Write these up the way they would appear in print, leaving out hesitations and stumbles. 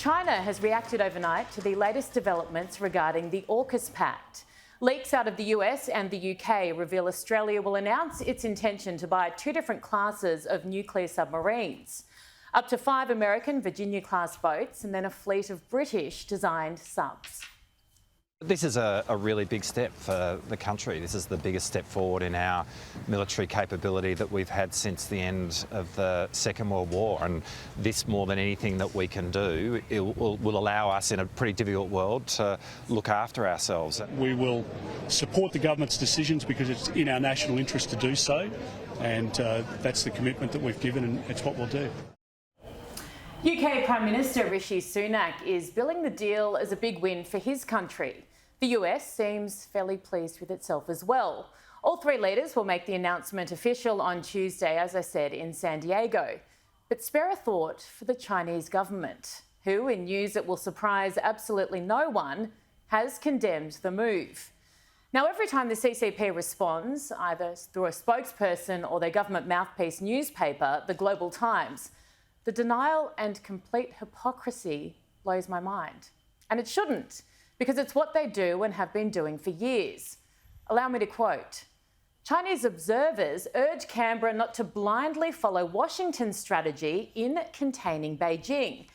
China has reacted overnight to the latest developments regarding the AUKUS pact. Leaks out of the US and the UK reveal Australia will announce its intention to buy 2 different classes of nuclear submarines, up to 5 American Virginia-class boats and then a fleet of British-designed subs. This is a really big step for the country. This is the biggest step forward in our military capability that we've had since the end of the Second World War. And this, more than anything that we can do, will allow us in a pretty difficult world to look after ourselves. We will support the government's decisions because it's in our national interest to do so, and that's the commitment that we've given, and it's what we'll do. UK Prime Minister Rishi Sunak is billing the deal as a big win for his country. The US seems fairly pleased with itself as well. All 3 leaders will make the announcement official on Tuesday, as I said, in San Diego. But spare a thought for the Chinese government, who, in news that will surprise absolutely no one, has condemned the move. Now, every time the CCP responds, either through a spokesperson or their government mouthpiece newspaper, the Global Times, the denial and complete hypocrisy blows my mind. And it shouldn't, because it's what they do and have been doing for years. Allow me to quote, "Chinese observers urge Canberra not to blindly follow Washington's strategy in containing Beijing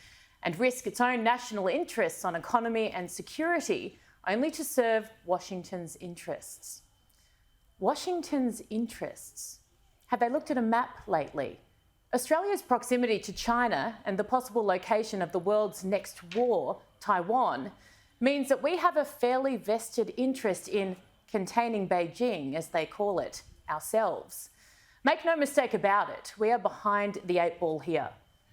and risk its own national interests on economy and security only to serve Washington's interests." Washington's interests? Have they looked at a map lately? Australia's proximity to China and the possible location of the world's next war, Taiwan, means that we have a fairly vested interest in containing Beijing, as they call it, ourselves. Make no mistake about it, we are behind the 8 ball here.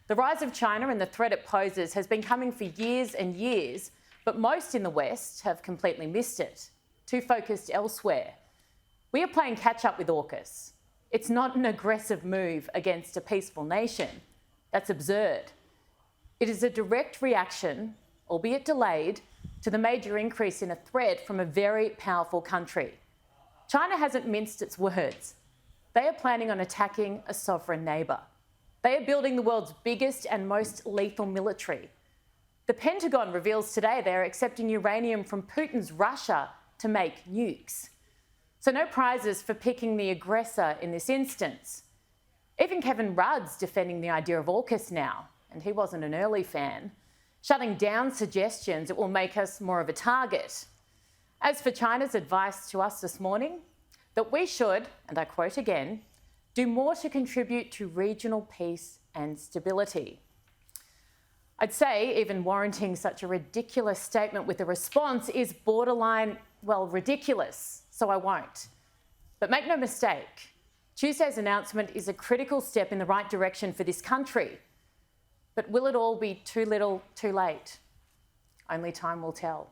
The rise of China and the threat it poses has been coming for years and years, but most in the West have completely missed it, too focused elsewhere. We are playing catch-up with AUKUS. It's not an aggressive move against a peaceful nation. That's absurd. It is a direct reaction, albeit delayed, to the major increase in a threat from a very powerful country. China hasn't minced its words. They are planning on attacking a sovereign neighbour. They are building the world's biggest and most lethal military. The Pentagon reveals today they are accepting uranium from Putin's Russia to make nukes. So no prizes for picking the aggressor in this instance. Even Kevin Rudd's defending the idea of AUKUS now, and he wasn't an early fan, shutting down suggestions it will make us more of a target. As for China's advice to us this morning, that we should, and I quote again, do more to contribute to regional peace and stability. I'd say even warranting such a ridiculous statement with a response is borderline, well, ridiculous, so I won't. But make no mistake, Tuesday's announcement is a critical step in the right direction for this country. But will it all be too little, too late? Only time will tell.